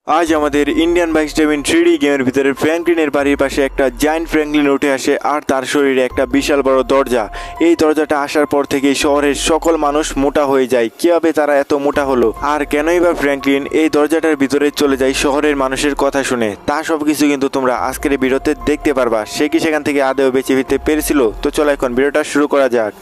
আজ আমাদের Indian bike স্টেমিন 3D গেমের ভিতরে ফ্র্যাঙ্কলিনের বাড়ির পাশে একটা জায়ান্ট ফ্র্যাঙ্কলিন উঠে আসে আর তার শরীরে একটা বিশাল বড় দরজা। এই দরজাটা আসার পর থেকে শহরের সকল মানুষ মোটা হয়ে যায়। কিভাবে তারা এত মোটা হলো আর কেনই বা ফ্র্যাঙ্কলিন এই দরজাটার ভিতরে চলে যায় শহরের মানুষের কথা শুনে, তা সবকিছু কিন্তু তোমরা আজকের ভিডিওতে দেখতে পারবা। সে কি সেখান থেকে আদৌ বেঁচে ফিরতে পেরেছিল? তো চলো এখন ভিডিওটা শুরু করা যাক।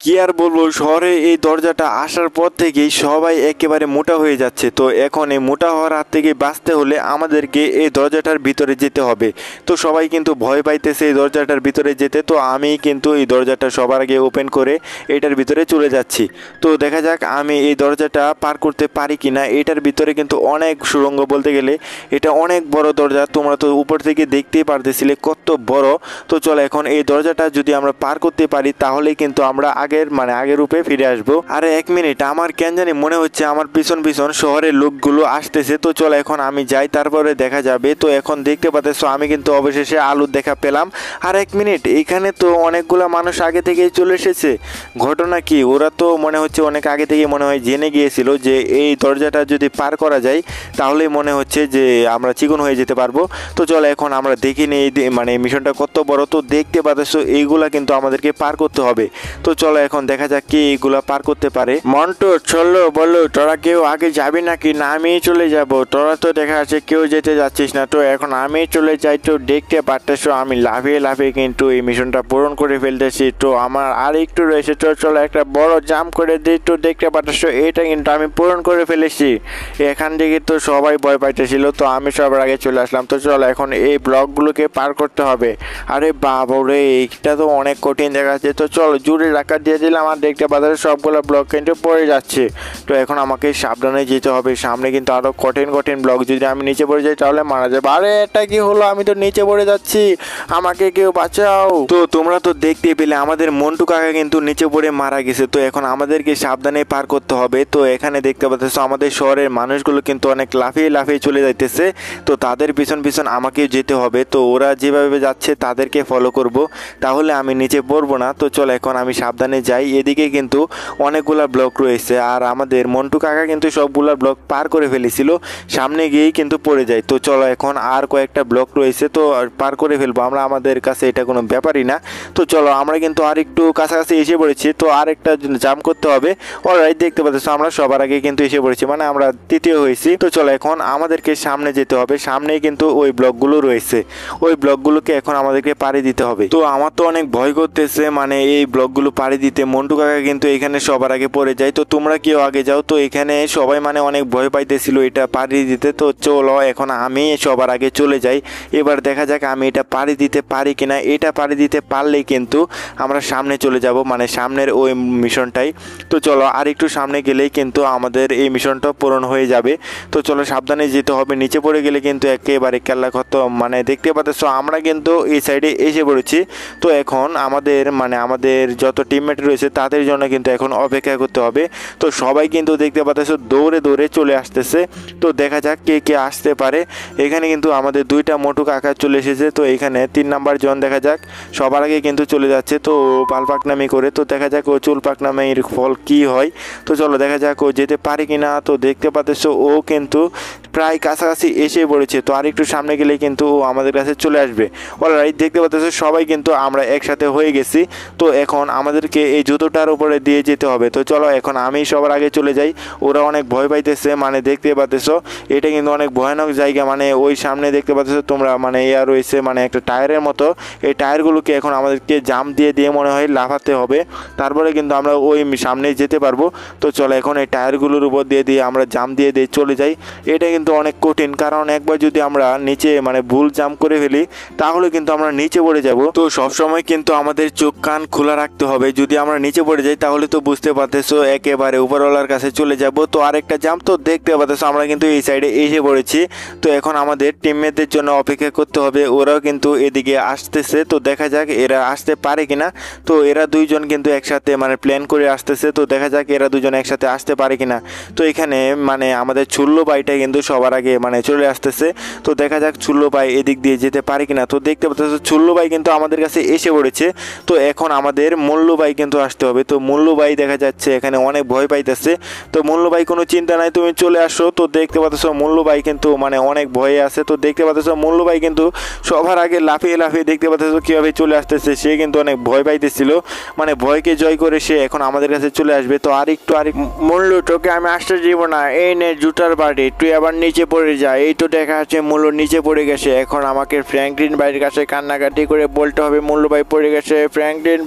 কি আর বলবো, শহরে এই দরজাটা আসার পর থেকেই সবাই একেবারে মোটা হয়ে যাচ্ছে। তো এখন এই মোটা হওয়ার হাত থেকে বাঁচতে হলে আমাদেরকে এই দরজাটার ভিতরে যেতে হবে। তো সবাই কিন্তু ভয় পাইতেছে এই দরজাটার ভিতরে যেতে। তো আমি কিন্তু এই দরজাটা সবার আগে ওপেন করে এটার ভিতরে চলে যাচ্ছি। তো দেখা যাক আমি এই দরজাটা পার করতে পারি কিনা। এটার ভিতরে কিন্তু অনেক সুড়ঙ্গ, বলতে গেলে এটা অনেক বড় দরজা। তোমরা তো উপর থেকে দেখতেই পারতেছিলে কত বড়। তো চলো এখন এই দরজাটা যদি আমরা পার করতে পারি তাহলে কিন্তু আমরা আগের রূপে ফিরে আসবো। আরে এক মিনিট, আমার কেন জানি মনে হচ্ছে আমার পিছন পিছন শহরের লোকগুলো আসতেছে। তো চলো এখন আমি যাই, তারপরে দেখা যাবে। তো এখন দেখতে পাচ্ছ আমি কিন্তু অবশেষে আলুর দেখা পেলাম। আর এক মিনিট, এখানে তো অনেকগুলা মানুষ আগে থেকেই চলে এসেছে। ঘটনা কি, ওরা তো মনে হচ্ছে অনেক আগে থেকে মনে হয় জেনে গিয়েছিল যে এই দরজাটা যদি পার করা যায় তাহলে মনে হচ্ছে যে আমরা চিকন হয়ে যেতে পারবো। তো চলো এখন আমরা দেখি নিই এই মিশনটা কত বড়। তো দেখতে পাচ্ছ এইগুলা কিন্তু আমাদেরকে পার করতে হবে। তো চলো এখন দেখা যাক কে এইগুলা পার করতে পারে। মন্টু চলো বলো, তোরা কেউ আগে যাবি নাকি না আমি চলে যাব? তোরা তো দেখা যাচ্ছে কেউ যেতে যাচ্ছিস না। তো এখন আমি চলে যাই। তো দেখতে পারতেছো আমি লাফিয়ে লাফিয়ে কিন্তু এই মিশনটা পূরণ করে ফেলতেছি। তো আমার আর একটু রয়েছে। তো চলো একটা বড় জাম্প করে দিই। তো দেখতে পারতেছো এটা কিন্তু আমি পূরণ করে ফেলেছি। এখান থেকে তো সবাই ভয় পাইতেছিল, তো আমি সবার আগে চলে আসলাম। তো চলো এখন এই ব্লকগুলোকে পার করতে হবে। আরে বাবরে, এইটা তো অনেক কঠিন দেখা যাচ্ছে। তো চলো জুড়ে রাখা দিয়ে দিলাম আর দেখতে পাচ্ছি সবগুলো ব্লক কিন্তু পড়ে যাচ্ছে। তো এখন আমাকে সাবধানে যেতে হবে। সামনে কিন্তু আরো কঠিন কঠিন ব্লক, যদি আমি নিচে পড়ে যাই তাহলে মারা যাবে। আরে এটা কি হলো, আমি তো নিচে পড়ে যাচ্ছি, আমাকে কেউ বাঁচাও। তো তোমরা তো দেখতে পেলে আমাদের মন্টু কাকা কিন্তু নিচে পড়ে মারা গেছে। তো এখন আমাদেরকে সাবধানে পার করতে হবে। তো এখানে দেখতে পাচ্ছ আমাদের শহরের মানুষগুলো কিন্তু অনেক লাফিয়ে লাফিয়ে চলে যাইতেছে। তো তাদের পিছন পিছন আমাকেও যেতে হবে। তো ওরা যেভাবে যাচ্ছে তাদেরকে ফলো করব, তাহলে আমি নিচে পড়বো না। তো চলো এখন আমি সাবধানে যাই। এদিকে কিন্তু অনেকগুলা ব্লক রয়েছে আর আমাদের মন্টু কাকা কিন্তু সবগুলা ব্লক পার করে ফেলেছিল, সামনে গিয়েই কিন্তু পড়ে যায়। তো চলো এখন আর কয়েকটা ব্লক রয়েছে, তো পার করে ফেলবো আমরা, আমাদের কাছে এটা কোনো ব্যাপারই না। তো চলো আমরা কিন্তু আর একটু কাছাকাছি এসে পড়েছি। তো আর একটা জাম্প করতে হবে। অলরাইট, দেখতে পাচ্ছ আমরা সবার আগে কিন্তু এসে পড়েছি, মানে আমরা তৃতীয় হয়েছি। তো চলো এখন আমাদেরকে সামনে যেতে হবে। সামনেই কিন্তু ওই ব্লকগুলো রয়েছে, ওই ব্লকগুলোকে এখন আমাদেরকে পাড়ি দিতে হবে। তো আমার তো অনেক ভয় করতেছে, মানে এই ব্লকগুলো পাড়ি দিতে। মন্টু কাকা কিন্তু এখানে সবার আগে পড়ে যায়। তো তোমরা কেউ আগে যাও। তো এখানে সবাই অনেক ভয় পাইতেছিল এটা পাড়ি দিতে। তো চলো এখন আমি সবার আগে চলে যাই। এবার দেখা যাক আমি এটা পাড়ি দিতে পারি কিনা। এটা পাড়ি দিতে পারলেই কিন্তু আমরা সামনে চলে যাব, মানে সামনের ওই মিশনটাই। তো চলো আর একটু সামনে গেলেই কিন্তু আমাদের এই মিশনটা পূরণ হয়ে যাবে। তো চলো সাবধানে যেতে হবে, নিচে পড়ে গেলে কিন্তু একেবারে কেল্লা খতম। দেখতে পাচ্ছ আমরা কিন্তু এই সাইডে এসে পড়েছি। তো এখন আমাদের যত টিমমেট রয়েছে তাদের জন্য কিন্তু এখন অপেক্ষা করতে হবে। তো সবাই কিন্তু দেখতে পাচ্ছ দৌড়ে দৌড়ে চলে আসতেছে। তো দেখা যাক কে কে আসতে পারে। এখানে কিন্তু আমাদের দুইটা মোটু কাকা চলে এসেছে। তো এখানে 3 নাম্বার জন দেখা যাক সবার আগে কিন্তু চলে যাচ্ছে। তো পাল পাকনামি করে, তো দেখা যাক ও চুল পাকনামির ফল কি হয়। তো চলো দেখা যাক ও যেতে পারে কিনা। তো দেখতে পাচ্ছ ও কিন্তু প্রায় কাছাকাছি এসে পড়েছে। তো আর একটু সামনে গেলে কিন্তু ও আমাদের কাছে চলে আসবে। অলরাইট, দেখতে পাচ্ছ সবাই কিন্তু আমরা একসাথে হয়ে গেছি। তো এখন আমাদেরকে এই জুতোটার উপরে দিয়ে যেতে হবে। তো চলো এখন আমি সবার আগে চলে যাই। ওরা অনেক ভয় পাইতেছে, দেখতে পাচ্ছ এটা কিন্তু অনেক ভয়ানক জায়গা। ওই সামনে দেখতে পাচ্ছ তোমরা এয়ার রয়েছে, একটা টায়ারের মতো। এই টায়ারগুলোকে এখন আমাদেরকে জাম্প দিয়ে দিয়ে মনে হয় লাফাতে হবে, তারপরে কিন্তু আমরা ওই সামনে যেতে পারবো। তো চলো এখন এই টায়ারগুলোর উপর দিয়ে দিয়ে আমরা জাম্প দিয়ে দিয়ে চলে যাই। এটা কিন্তু অনেক কঠিন, কারণ একবার যদি আমরা নিচে ভুল জাম্প করে ফেলি তাহলে কিন্তু আমরা নিচে পড়ে যাব। তো সবসময় কিন্তু আমাদের চোখ কান খোলা রাখতে হবে। যদি আমরা নিচে পড়ে যাই তাহলে তো বুঝতে পারতেছো একেবারে উপরওয়ালার কাছে চলে যাব। তো আরেকটা জাম্প, তো দেখতে পারতেছো আমরা কিন্তু এই সাইডে এসে পড়েছি। তো এখন আমাদের টিমমেটদের জন্য অপেক্ষা করতে হবে, ওরাও কিন্তু এদিকে আসতেছে। তো দেখা যাক এরা আসতে পারে কিনা। তো এরা দুইজন কিন্তু একসাথে প্ল্যান করে আসতেছে। তো দেখা যাক এরা দুজন একসাথে আসতে পারে কিনা। তো এখানে আমাদের ছুল্লু বাইটা কিন্তু সবার আগে মানে চলে আসতেছে। তো দেখা যাক চুল্লু ভাই এদিক দিয়ে যেতে পারে কিনা। তো দেখতে পাচ্ছ চুল্লু ভাই কিন্তু আমাদের কাছে এসে পড়েছে। তো এখন আমাদের মুল্লু ভাই কিন্তু আসতে হবে। তো মুল্লু ভাই দেখা যাচ্ছে এখানে অনেক ভয় পাইতেছে। তো মুল্লু ভাই কোনো চিন্তা নাই, তুমি চলে আসো। তো দেখতে পাচ্ছ মুল্লু ভাই কিন্তু মানে অনেক ভয়ে আছে। তো দেখতে পাচ্ছ মুল্লু ভাই কিন্তু সবার আগে লাফিয়ে লাফিয়ে দেখতে পাচ্ছ কিভাবে চলে আসতেছে। সে কিন্তু অনেক ভয় পাইতেছিল, মানে ভয়কে জয় করে সে এখন আমাদের কাছে চলে আসবে। তো আরেকটু মুল্লু, তোকে আমি আসতে দিব না, এই নে জুতার বাড়ি, তুই আবার নিচে পড়ে যা। এই তো দেখা যাচ্ছে মুল্লু নিচে পড়ে গেছে। এখন আমাকে ফ্র্যাঙ্কলিন ভাইয়ের কাছে কান্নাকাটি করে বলতে হবে মুল্লু ভাই পড়ে গেছে। ফ্র্যাঙ্কলিন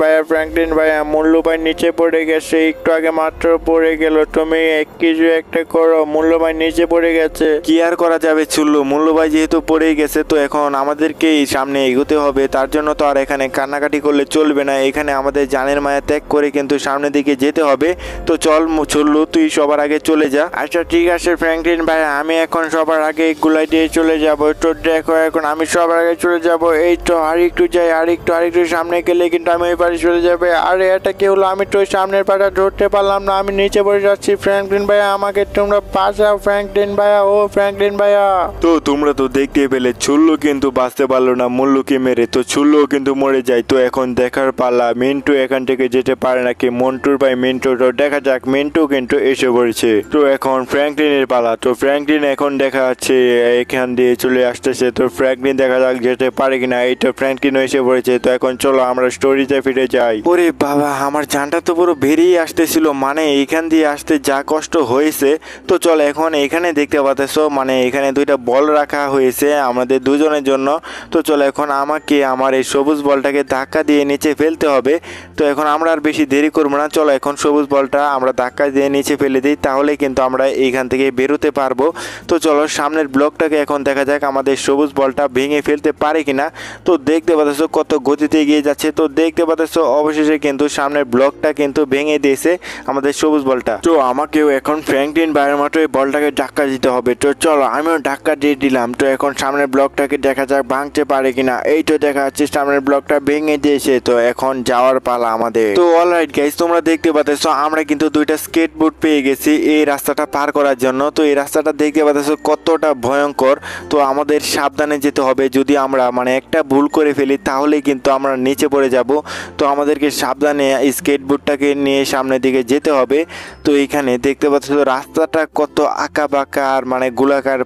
ভাইয়া মুল্লু ভাই নিচে পড়ে গেছে, একটু আগে মাত্র পড়ে গেল, তুমি কিছু একটা করো, মুল্লু ভাই নিচে পড়ে গেছে। কি আর করা যাবে চুল্লু, মুল্লু ভাই যেহেতু পড়েই গেছে তো এখন আমাদেরকেই সামনে এগোতে হবে। তার জন্য তো আর এখানে কান্নাকাটি করলে চলবে না, এখানে আমাদের জানের মায়া ত্যাগ করে কিন্তু সামনের দিকে যেতে হবে। তো চল চুল্লু, তুই সবার আগে চলে যা। আচ্ছা ঠিক আছে ফ্র্যাঙ্কলিন ভাই, আমি এখন সবার আগে গুলাই দিয়ে চলে যাব। তো দেখো এখন আমি সবার আগে চলে যাব। এই তো আরেকটু যাই, আরেকটু সামনে গেলে কিন্তু আমি ওই পারে চলে যাবে। আরে এটা কি হলো, আমি তো সামনের পাটা ধরতে পারলাম না, আমি নিচে পড়ে যাচ্ছি। ফ্র্যাঙ্কলিন ভাইয়া আমাকে তোমরা বাঁচাও, ফ্র্যাঙ্কলিন ভাইয়া, ও ফ্র্যাঙ্কলিন ভাইয়া। তো তোমরা তো দেখতে পেলে চুল্লু কিন্তু বাঁচতে পারলো না মুল্লুকে মেরে, তো চুল্লু কিন্তু মরে যায়। তো এখন দেখার পালা মিন্টু এখান থেকে যেতে পারে নাকি মন্টুর ভাই মিন্টু। তো দেখা যাক, মিন্টু কিন্তু এসে পড়েছে। তো এখন ফ্র্যাঙ্কলিনের পালা। তো ফ্র্যাঙ্কলিন এখন দেখা যাচ্ছে এখান দিয়ে চলে আসতেছে। তো ফ্র্যাঙ্কলিন দেখা যাক যেতে পারে কিনা। এই তো ফ্র্যাঙ্কলিন এসে পড়েছে। তো এখন চলো আমরা স্টোরিতে ফিরে যাই। ওরে বাবা, আমার জানটা তো পুরো বেরিয়ে আসতেছিল, মানে এইখান দিয়ে আসতে যা কষ্ট হয়েছে। তো চলো এখন এখানে দেখতে পাচ্ছ মানে এখানে দুইটা বল রাখা হয়েছে আমাদের দুজনের জন্য। তো চলো এখন আমাকে আমার এই সবুজ বলটাকে ধাক্কা দিয়ে নিচে ফেলতে হবে। তো এখন আমরা আর বেশি দেরি করবো না, চলো এখন সবুজ বলটা আমরা ধাক্কা দিয়ে নিচে ফেলে দিই, তাহলে কিন্তু আমরা এইখান থেকে বেরোতে পারবো। তো চলো সামনের ব্লকটাকে এখন দেখা যাক আমাদের সবুজ বলটা ভেঙে ফেলতে পারে কিনা। তো দেখতে পাচ্ছ কত গতিতে এগিয়ে যাচ্ছে। তো দেখতে পাচ্ছ অবশেষে কিন্তু সামনের ব্লকটা কিন্তু ভেঙে দিয়েছে আমাদের সবুজ বলটা। তো আমাকেও এখন ফ্র্যাঙ্কলিন ভাইয়ের মতো এই বলটাকে ধাক্কা দিতে হবে। তো চলো আমিও ধাক্কা দিয়ে দিলাম। তো এখন সামনের ব্লকটাকে দেখা যাক ভাঙতে পারে কিনা। এই তো দেখা যাচ্ছে সামনের ব্লকটা ভেঙে দিয়েছে। তো এখন যাওয়ার পালা আমাদের। তো অলরাইট গাইস, তোমরা দেখতে পাচ্ছ আমরা কিন্তু দুইটা স্কেটবোর্ড পেয়ে গেছি এই রাস্তাটা পার করার জন্য। তো এই রাস্তাটা দেখতে পাচ্ছ কতটা ভয়ঙ্কর। তো আমাদের সাবধানে যেতে হবে, যদি আমরা মানে একটা ভুল করে ফেলি তাহলে কিন্তু আমরা নিচে পড়ে যাব। তো আমাদেরকে সাবধানে স্কেটবোর্ডটাকে নিয়ে সামনের দিকে যেতে হবে। তো এইখানে দেখতে পাচ্ছ রাস্তাটা কত আঁকা বাঁকা আর মানে গোলাকার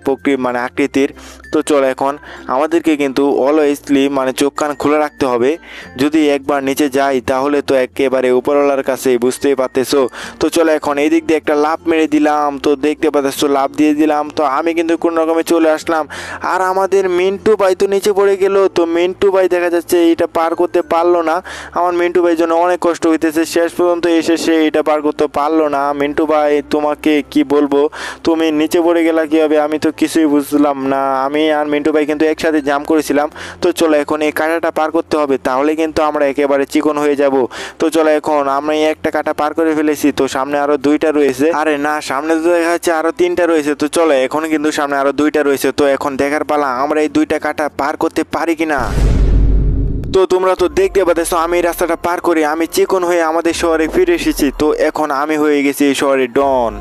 মানে আকৃতির। তো চলো এখন আমাদেরকে কিন্তু অলওয়েজলি মানে চোখ কান খুলে রাখতে হবে, যদি একবার নিচে যাই তাহলে তো একেবারে উপরওয়ালার কাছে, বুঝতেই পারতেছো। তো চলো এখন এই দিক দিয়ে একটা লাফ মেরে দিলাম। তো দেখতে পাচ্ছ লাফ দিয়ে দিলাম। তো আমি কিন্তু কোন রকমে চলে আসলাম, আর আমাদের মিন্টু ভাই তো নিচে পড়ে গেল। তো মিন্টু ভাই দেখা যাচ্ছে এটা পার করতে পারলো না। আমার মিন্টু ভাইয়ের জন্য অনেক কষ্ট হইতেছে, শেষ পর্যন্ত এসে সে এটা পার করতে পারলো না। মিন্টু ভাই তোমাকে কি বলবো, তুমি নিচে পড়ে গেলা কিভাবে, আমি তো কিছুই বুঝলাম না। আমি আর মিন্টু ভাই কিন্তু একসাথে জাম্প করেছিলাম। তো চলো এখন এই কাঁটাটা পার করতে হবে, তাহলে কিন্তু আমরা একেবারে চিকন হয়ে যাব। তো চলো এখন আমরা এই একটা কাঁটা পার করে ফেলেছি। তো সামনে আরো দুইটা রয়েছে, আরে না সামনে তো দেখা যাচ্ছে আরো তিনটা রয়েছে। তো চলো এখন কিন্তু সামনে আরো দুইটা রয়েছে। তো এখন দেখার পালা আমরা এই দুইটা কাঁটা পার করতে পারি কিনা। তো তোমরা তো দেখতে পাচ্ছ আমি এই রাস্তাটা পার করে আমি চিকন হয়ে আমাদের শহরে ফিরে এসেছি। তো এখন আমি হয়ে গেছি এই শহরের ডন।